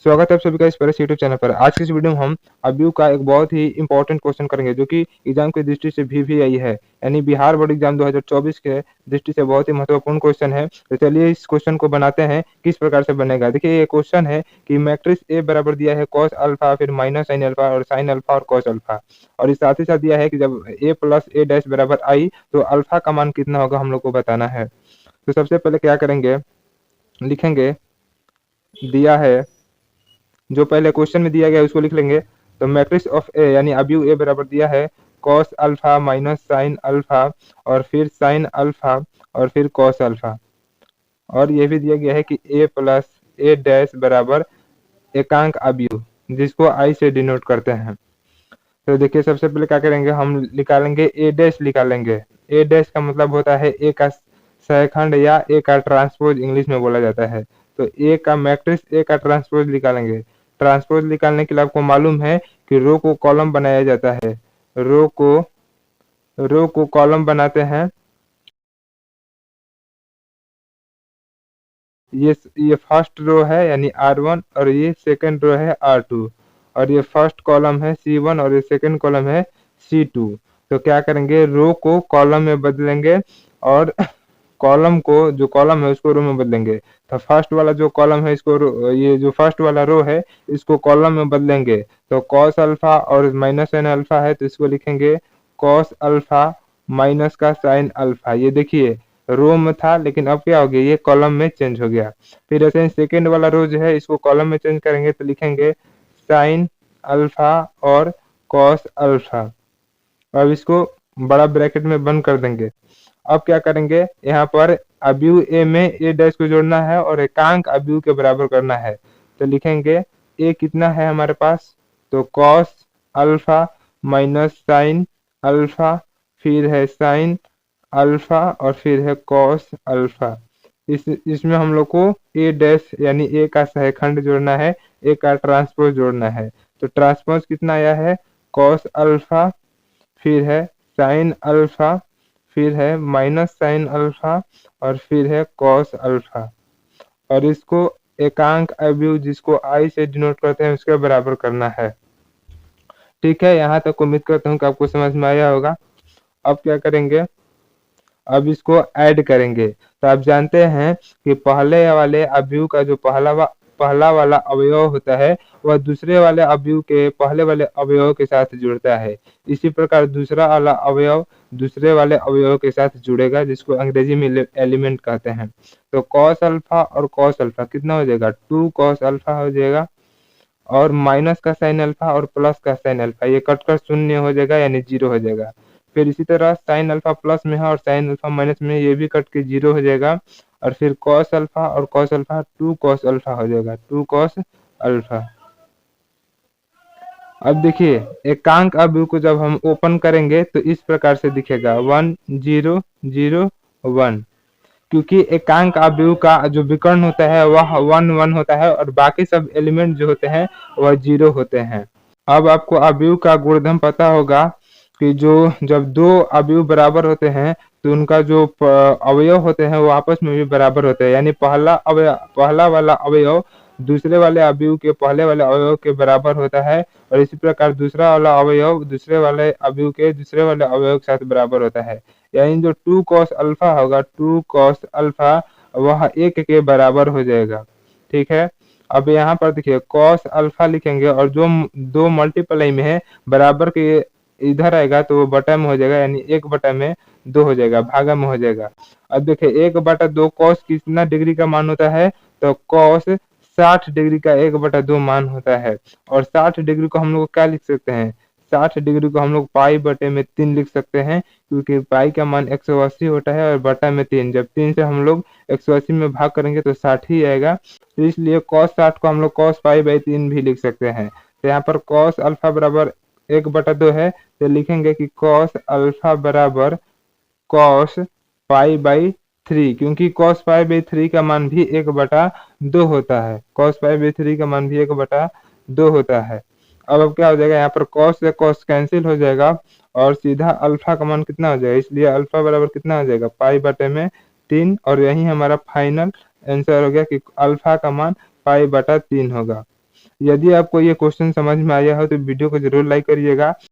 स्वागत है आप सभी का इस प्रेस यूट्यूब चैनल पर। आज की इस वीडियो में हम अबीयू का एक बहुत ही इंपॉर्टेंट क्वेश्चन करेंगे जो कि एग्जाम की दृष्टि से भी आई है, यानी बिहार बोर्ड एग्जाम 2024 के दृष्टि से बहुत ही महत्वपूर्ण क्वेश्चन है। तो चलिए इस क्वेश्चन को बनाते हैं, किस प्रकार से बनेगा। देखिए ये क्वेश्चन है कि मैट्रिक्स ए बराबर दिया है कॉस अल्फा, फिर माइनस साइन अल्फा और साइन अल्फा और कॉस अल्फा, और इस साथ ही साथ दिया है कि जब ए प्लस ए डैश बराबर आई तो अल्फा का मान कितना होगा हम लोग को बताना है। तो सबसे पहले क्या करेंगे, लिखेंगे, दिया है जो पहले क्वेश्चन में दिया गया है उसको लिख लेंगे। तो मैट्रिक्स ऑफ ए यानी अबीयू ए बराबर दिया है cos alpha minus sine alpha और फिर साइन अल्फा और फिर कॉस अल्फा, और ये भी दिया गया है कि ए प्लस ए डैश बराबर एकांक अबीयू जिसको आई से डिनोट करते हैं। तो देखिए सबसे पहले क्या करेंगे, हम निकालेंगे ए डैश निकालेंगे। ए डैश का मतलब होता है ए का सहखंड या ए का ट्रांसपोज इंग्लिश में बोला जाता है। तो ए का मैट्रिक्स ए का ट्रांसपोज निकालेंगे। ट्रांसपोज निकालने के लिए आपको मालूम है कि रो को कॉलम बनाया जाता है। रो को कॉलम बनाते हैं। ये फर्स्ट रो है यानी R1 और ये सेकंड रो है R2, और ये फर्स्ट कॉलम है C1 और ये सेकंड कॉलम है C2। तो क्या करेंगे, रो को कॉलम में बदलेंगे और कॉलम को, जो कॉलम है उसको रो में बदलेंगे। तो फर्स्ट वाला जो कॉलम है इसको ये जो फर्स्ट वाला रो है इसको कॉलम में बदलेंगे। तो कॉस अल्फा और माइनस साइन अल्फा है तो इसको लिखेंगे कॉस अल्फा माइनस का साइन अल्फा। ये देखिए रो में था लेकिन अब क्या हो गया, ये कॉलम में चेंज हो गया। फिर ऐसे सेकेंड वाला रो जो है इसको कॉलम में चेंज करेंगे तो लिखेंगे साइन अल्फा और कॉस अल्फा। अब इसको बड़ा ब्रैकेट में बंद कर देंगे। अब क्या करेंगे, यहाँ पर अबीयू ए में ए डैश को जोड़ना है और एकांक अबीयू के बराबर करना है। तो लिखेंगे ए कितना है हमारे पास, तो cos alpha minus sine alpha, फिर है साइन अल्फा और फिर है कॉस अल्फा। इसमें हम लोग को ए डैश यानी ए का सहखंड जोड़ना है, ए का ट्रांसपोज जोड़ना है। तो ट्रांसपोज कितना आया है, कॉस अल्फा, फिर है साइन अल्फा, फिर है माइनस साइन अल्फा और फिर है कॉस अल्फा, और इसको एकांक अबीयू जिसको आई से डिनोट करते हैं उसके बराबर करना है। ठीक है, यहाँ तक उम्मीद करता हूँ कि आपको समझ में आया होगा। अब क्या करेंगे, अब इसको ऐड करेंगे। तो आप जानते हैं कि पहले वाले अवयव का जो पहला वाला अवयव होता है वह दूसरे वाले अवयव के पहले वाले अवयव के साथ जुड़ता है। इसी प्रकार दूसरा वाला अवयव दूसरे वाले अवयव के साथ जुड़ेगा जिसको अंग्रेजी में एलिमेंट कहते हैं। तो कॉस अल्फा और कॉस अल्फा कितना हो जाएगा, 2 कॉस अल्फा हो जाएगा, और माइनस का साइन अल्फा और प्लस का साइन अल्फा ये कटकर शून्य हो जाएगा यानी 0 हो जाएगा। फिर इसी तरह साइन अल्फा प्लस में है और साइन अल्फा माइनस में, ये भी कट के 0 हो जाएगा। और फिर कॉस अल्फा और कॉस अल्फा 2 कॉस अल्फा हो जाएगा, 2 कॉस अल्फा। अब देखिए एकांक अवयव को जब हम ओपन करेंगे तो इस प्रकार से दिखेगा 1 0 0 1, क्योंकि एकांक अवयव का जो विकर्ण होता है वह 1 1 होता है और बाकी सब एलिमेंट जो होते हैं वह 0 होते हैं। अब आपको अवयव का गुणधर्म पता होगा कि जो जब दो अवयव बराबर होते हैं तो उनका जो अवयव होते हैं वो आपस में भी बराबर होते हैं, यानी पहला वाला अवयव दूसरे वाले अवयव के पहले वाले अवयव के बराबर होता है, और इसी प्रकार दूसरा वाला अवयव दूसरे वाले अवयव के दूसरे वाले अवयव के साथ बराबर होता है। यानी जो 2 cos अल्फा होगा, 2 cos अल्फा वह 1 के बराबर हो जाएगा। ठीक है, अब यहाँ पर देखिए cos अल्फा लिखेंगे और जो दो मल्टीप्लाई में है बराबर के इधर आएगा तो वो बटा में हो जाएगा, यानी 1 बटा में 2 हो जाएगा, भागा में हो जाएगा। अब देखिए 1 बटा 2 cos कितना डिग्री का मान होता है, तो cos 60 डिग्री का 1 बटा 2 मान होता है। और 60 डिग्री को हम लोग क्या लिख सकते हैं, 60 डिग्री को हम लोग पाई बटे में 3 लिख सकते हैं, क्योंकि पाई का मान 180 होता है और बटा में 3, जब 3 से हम लोग 180 में भाग करेंगे तो 60 ही आएगा। तो इसलिए cos 60 को हम लोग cos पाई बाई 3 भी लिख सकते हैं। तो यहाँ पर cos अल्फा बराबर 1 बटा 2 है तो लिखेंगे कि cos अल्फा बराबर cos पाई बाई 3, क्योंकि cos पाई बाई 3 का मान भी 1 बटा 2 होता है। cos पाई बाई 3 का मान भी 1 बटा 2 होता है। अब क्या हो जाएगा, यहाँ पर cos से cos कैंसिल हो जाएगा और सीधा अल्फा का मान कितना हो जाएगा, इसलिए अल्फा बराबर कितना हो जाएगा, पाई बटे में 3, और यही हमारा फाइनल आंसर हो गया कि अल्फा का मान पाई बटा 3 होगा। यदि आपको ये क्वेश्चन समझ में आया हो तो वीडियो को जरूर लाइक करिएगा।